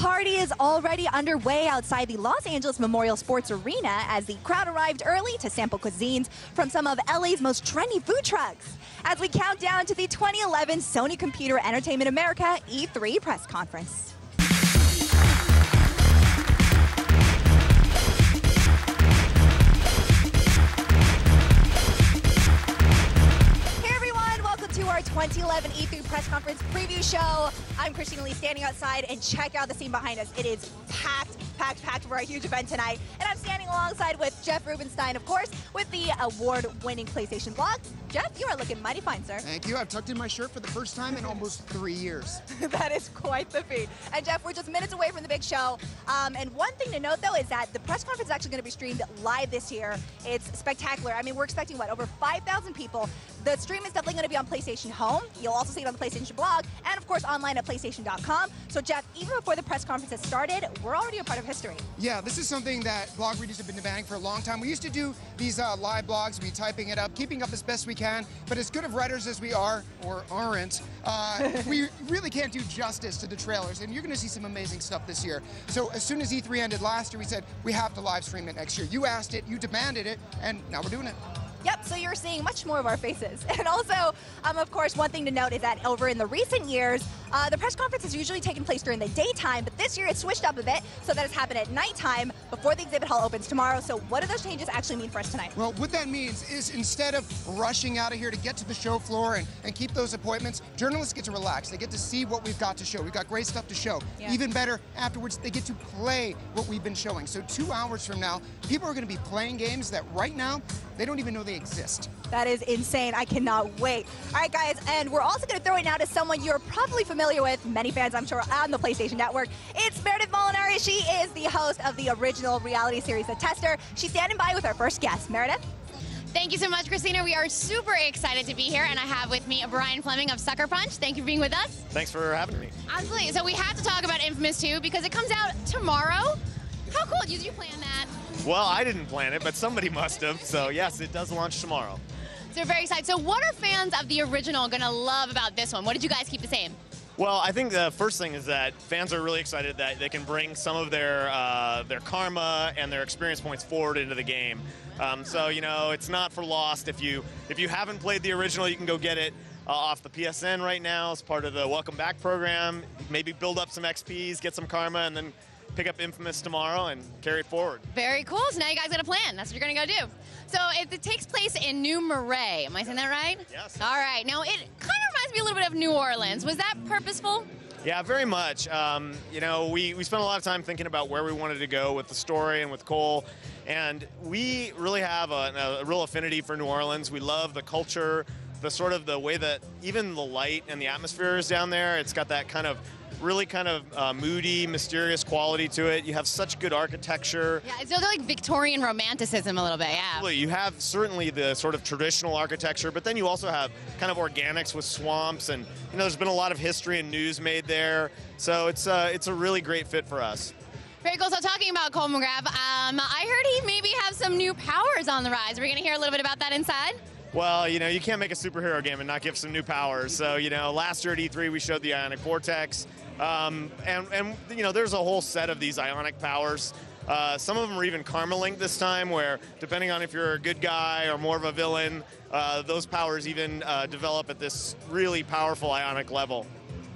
party is already underway outside the Los Angeles Memorial Sports Arena as the crowd arrived early to sample cuisines from some of LA's most trendy food trucks. As we count down to the 2011 Sony Computer Entertainment America E3 press conference. To our 2011 E3 press conference preview show. I'm Christina Lee standing outside, and check out the scene behind us. It is packed for a huge event tonight. And I'm standing alongside with Jeff Rubenstein, of course, with the award-winning PlayStation blog. Jeff, you are looking mighty fine, sir. Thank you. I've tucked in my shirt for the first time in almost 3 years. That is quite the feat. And Jeff, we're just minutes away from the big show. And one thing to note, though, is that the press conference is actually going to be streamed live this year. It's spectacular. I mean, we're expecting, what, over 5,000 people. The stream is definitely going to be on PlayStation Home. You'll also see it on the PlayStation blog, and of course online at PlayStation.com. So Jeff, even before the press conference has started, we're already a part of history. Yeah, this is something that blog readers have been demanding for a long time. We used to do these live blogs, we'd be typing it up, keeping up as best we can, but as good of writers as we are, or aren't, we really can't do justice to the trailers, and you're going to see some amazing stuff this year. So as soon as E3 ended last year, we said, we have to live stream it next year. You asked it, you demanded it, and now we're doing it. Yep, so you're seeing much more of our faces. And also, of course, one thing to note is that over in the recent years, the press conference has usually taken place during the daytime, but this year it's switched up a bit so that it's happened at nighttime before the exhibit hall opens tomorrow. So what do those changes actually mean for us tonight? Well, what that means is instead of rushing out of here to get to the show floor and keep those appointments, journalists get to relax. They get to see what we've got to show. We've got great stuff to show. Yeah. Even better, afterwards, they get to play what we've been showing. So 2 hours from now, people are going to be playing games that right now, they don't even know they exist. That is insane. I cannot wait. All right, guys, and we're also going to throw it now to someone you're probably familiar with, many fans, I'm sure, on the PlayStation Network. It's Meredith Molinari. She is the host of the original reality series, The Tester. She's standing by with our first guest. Meredith? Thank you so much, Christina. We are super excited to be here, and I have with me Brian Fleming of Sucker Punch. Thank you for being with us. Thanks for having me. Absolutely. So we have to talk about Infamous 2 because it comes out tomorrow. How cool. Did you plan that? Well, I didn't plan it, but somebody must have. So, yes, it does launch tomorrow. So we're very excited. So what are fans of the original going to love about this one? What did you guys keep the same? Well, I think the first thing is that fans are really excited that they can bring some of their karma and their experience points forward into the game. So, you know, it's not for lost. If you haven't played the original, you can go get it off the PSN right now as part of the Welcome Back program. Maybe build up some XPs, get some karma, and then pick up Infamous tomorrow and carry it forward. Very cool. So now you guys got a plan. That's what you're going to go do. So it takes place in New Marais. Am I saying that right? Yes. All right. Now, it kind of reminds me a little bit of New Orleans. Was that purposeful? Yeah, very much. You know, we spent a lot of time thinking about where we wanted to go with the story and with Cole. And we really have a real affinity for New Orleans. We love the culture, the sort of the way that even the light and the atmosphere is down there. It's got that kind of really kind of moody, mysterious quality to it. You have such good architecture. Yeah, it's like Victorian romanticism a little bit, yeah. Absolutely. You have certainly the sort of traditional architecture, but then you also have kind of organics with swamps, and you know, there's been a lot of history and news made there. So it's a really great fit for us. Very cool. So talking about Cole McGrath, I heard he maybe have some new powers on the rise. Are we going to hear a little bit about that inside? Well, you know, you can't make a superhero game and not give some new powers. So, you know, last year at E3 we showed the Ionic Vortex. And you know, there's a whole set of these Ionic powers. Some of them are even karma-linked this time, where depending on if you're a good guy or more of a villain, those powers even develop at this really powerful Ionic level.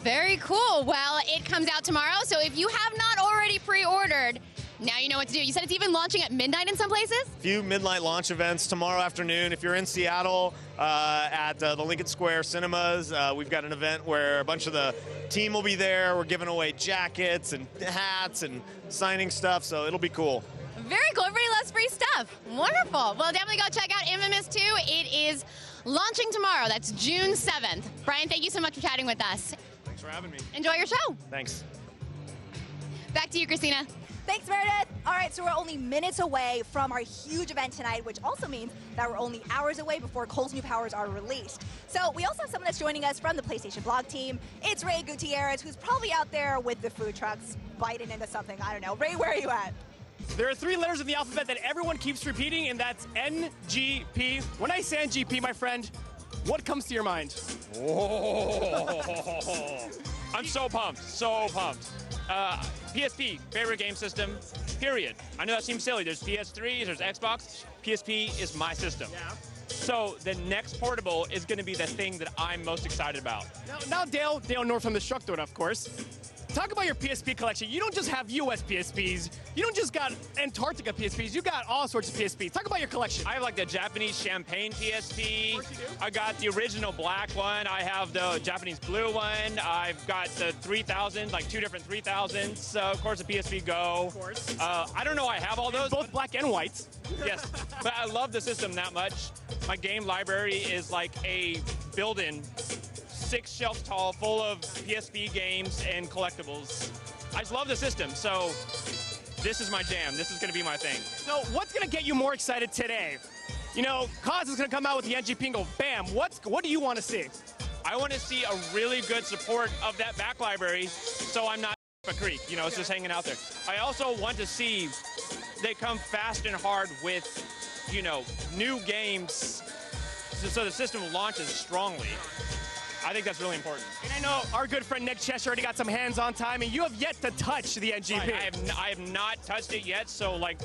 Very cool. Well, it comes out tomorrow, so if you have not already pre-ordered, now you know what to do. You said it's even launching at midnight in some places? A few midnight launch events tomorrow afternoon. If you're in Seattle at the Lincoln Square Cinemas, we've got an event where a bunch of the team will be there. We're giving away jackets and hats and signing stuff, so it'll be cool. Very cool. Everybody loves free stuff. Wonderful. Well, definitely go check out Infamous 2. It is launching tomorrow. That's June 7th. Brian, thank you so much for chatting with us. Thanks for having me. Enjoy your show. Thanks. Back to you, Christina. Thanks, Meredith. All right, so we're only minutes away from our huge event tonight, which also means that we're only hours away before Cole's new powers are released. So we also have someone that's joining us from the PlayStation blog team. It's Ray Gutierrez, who's probably out there with the food trucks, biting into something. I don't know. Ray, where are you at? There are 3 letters in the alphabet that everyone keeps repeating, and that's NGP. When I say NGP, my friend, what comes to your mind? Oh. I'm so pumped, so pumped. PSP, favorite game system, period. I know that seems silly. There's PS3s, there's Xbox. PSP is my system. Yeah. So the next portable is going to be the thing that I'm most excited about. Now Dale North from the Structor, of course. Talk about your PSP collection. You don't just have US PSPs. You don't just got Antarctica PSPs. You got all sorts of PSPs. Talk about your collection. I have like the Japanese champagne PSP. Of course you do. I got the original black one. I have the Japanese blue one. I've got the 3000, like 2 different 3000s. So of course the PSP Go. Of course. I don't know I have all those. Both black and whites. Yes, but I love the system that much. My game library is like a building 6 shelves tall, full of PSP games and collectibles. I just love the system, so this is my jam. This is going to be my thing. So what's going to get you more excited today? You know, Kaz is going to come out with the NGP and go, bam, what do you want to see? I want to see a really good support of that back library, so I'm not a creek, you know, it's just hanging out there. I also want to see they come fast and hard with, you know, new games, so the system launches strongly. I think that's really important. And I know our good friend Nick Cheshire already got some hands-on time, and you have yet to touch the NGP. I have not touched it yet, so like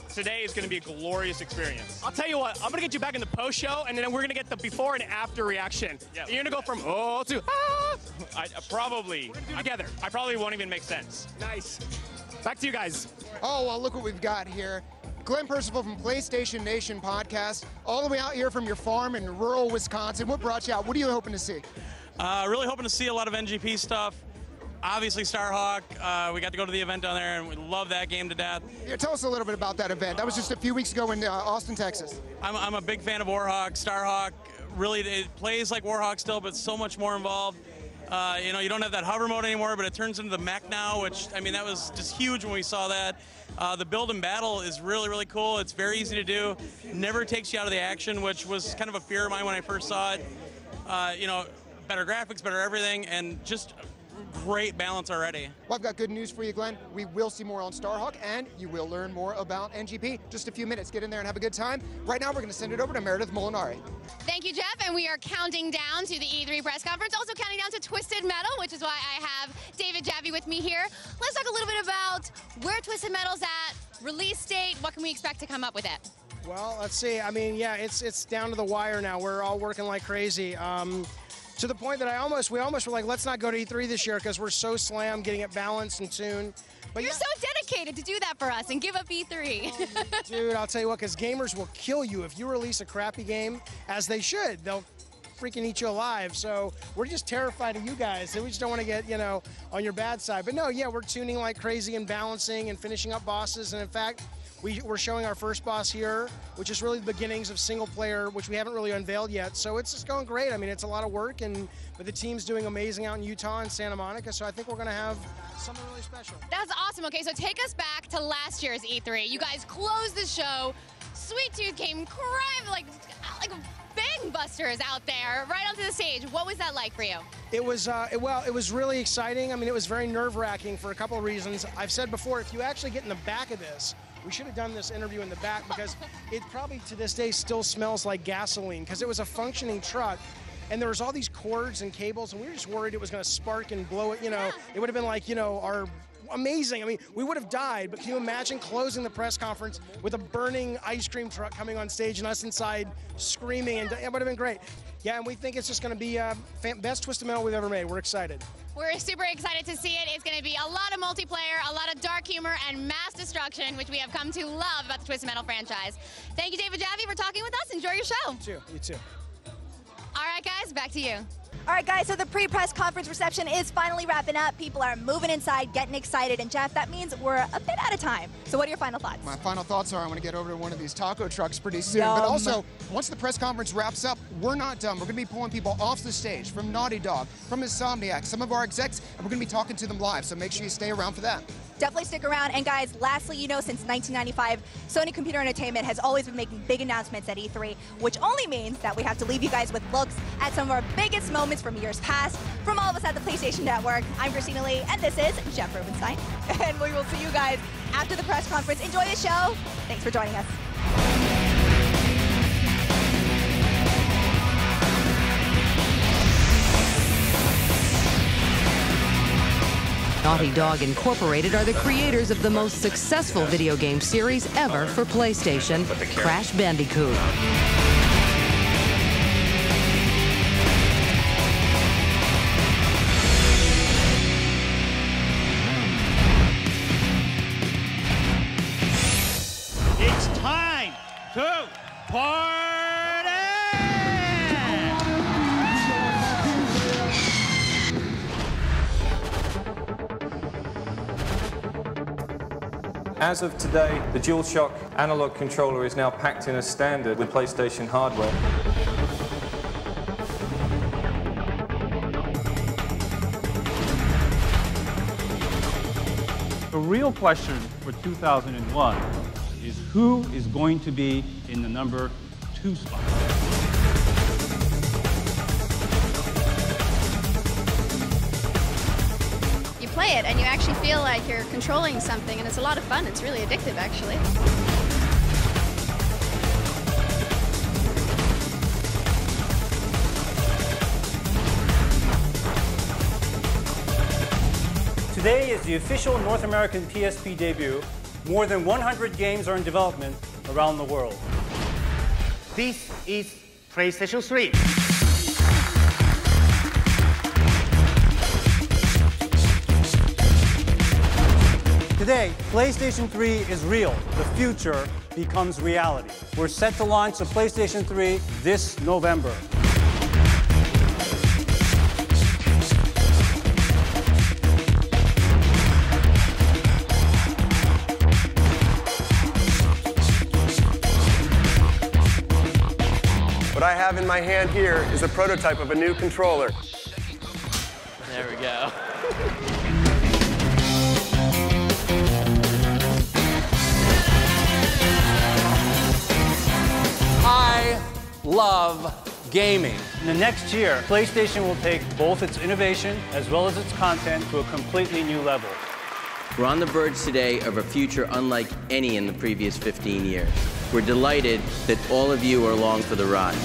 today is going to be a glorious experience. I'll tell you what, I'm going to get you back in the post-show, and then we're going to get the before and after reaction. Yeah, you're going to go from oh to ah. Probably. We're gonna do together. I probably won't even make sense. Nice. Back to you guys. Oh, well, look what we've got here. Glenn Percival from PlayStation Nation podcast, all the way out here from your farm in rural Wisconsin. What brought you out? What are you hoping to see? Really hoping to see a lot of NGP stuff. Obviously, Starhawk. We got to go to the event down there, and we love that game to death. Yeah, tell us a little bit about that event. That was just a few weeks ago in Austin, Texas. I'm a big fan of Warhawk. Starhawk, really, it plays like Warhawk still, but so much more involved. You know, you don't have that hover mode anymore, but it turns into the mech now, which, I mean, that was just huge when we saw that. The build and battle is really, really cool. It's very easy to do. Never takes you out of the action, which was kind of a fear of mine when I first saw it. You know, better graphics, better everything, and just great balance already. Well, I've got good news for you, Glenn. We will see more on Starhawk, and you will learn more about NGP. Just a few minutes. Get in there and have a good time. Right now, we're going to send it over to Meredith Molinari. Thank you, Jeff, and we are counting down to the E3 press conference, also counting down to Twisted Metal, which is why I have David Jaffee with me here. Let's talk a little bit about where Twisted Metal's at, release date, what can we expect to come up with it? Well, let's see. I mean, yeah, it's down to the wire now. We're all working like crazy. To the point that we almost were like, let's not go to E3 this year because we're so slammed getting it balanced and tuned. But You're so dedicated to do that for us and give up E3. Dude, I'll tell you what, because gamers will kill you if you release a crappy game, as they should. They'll freaking eat you alive. So we're just terrified of you guys. We just don't want to get, you know, on your bad side. But no, yeah, we're tuning like crazy and balancing and finishing up bosses. And in fact, we're showing our first boss here, which is really the beginnings of single player, which we haven't really unveiled yet. So it's just going great. I mean, it's a lot of work, but the team's doing amazing out in Utah and Santa Monica. So I think we're going to have something really special. That's awesome. Okay, so take us back to last year's E3. You guys closed the show. Sweet Tooth came crying like gangbusters out there, right onto the stage. What was that like for you? It was, it was really exciting. I mean, it was very nerve-wracking for a couple of reasons. I've said before, if you actually get in the back of this, we should have done this interview in the back because it probably to this day still smells like gasoline because it was a functioning truck and there was all these cords and cables and we were just worried it was going to spark and blow it, you know. Yeah. It would have been like, you know, our amazing. I mean, we would have died, but can you imagine closing the press conference with a burning ice cream truck coming on stage and us inside screaming, and it would have been great. Yeah, and we think it's just going to be best Twisted Metal we've ever made. We're excited. We're super excited to see it. It's going to be a lot of multiplayer, a lot of dark humor, and mass destruction, which we have come to love about the Twisted Metal franchise. Thank you, David Jaffee, for talking with us. Enjoy your show. You too. All right, guys, back to you. All right, guys, so the pre-press conference reception is finally wrapping up. People are moving inside, getting excited, and Jeff, that means we're a bit out of time. So what are your final thoughts? My final thoughts are I want to get over to one of these taco trucks pretty soon. Yum. But also, once the press conference wraps up, we're not done. We're going to be pulling people off the stage from Naughty Dog, from Insomniac, some of our execs, and we're going to be talking to them live. So make sure you stay around for that. Definitely stick around. And guys, lastly, you know, since 1995, Sony Computer Entertainment has always been making big announcements at E3, which only means that we have to leave you guys with looks at some of our biggest moments from years past. From all of us at the PlayStation Network, I'm Christina Lee, and this is Jeff Rubenstein. And we will see you guys after the press conference. Enjoy the show. Thanks for joining us. Naughty Dog Incorporated are the creators of the most successful video game series ever for PlayStation, Crash Bandicoot. It's time to party! As of today, the DualShock analog controller is now packed in as standard with PlayStation hardware. The real question for 2001 is who is going to be in the number 2 spot? You play it and you actually feel like you're controlling something, and it's a lot of fun. It's really addictive, actually. Today is the official North American PSP debut. More than 100 games are in development around the world. This is PlayStation 3. Today, PlayStation 3 is real. The future becomes reality. We're set to launch the PlayStation 3 this November. What I have in my hand here is a prototype of a new controller. There we go. I love gaming. In the next year, PlayStation will take both its innovation as well as its content to a completely new level. We're on the verge today of a future unlike any in the previous 15 years. We're delighted that all of you are along for the ride.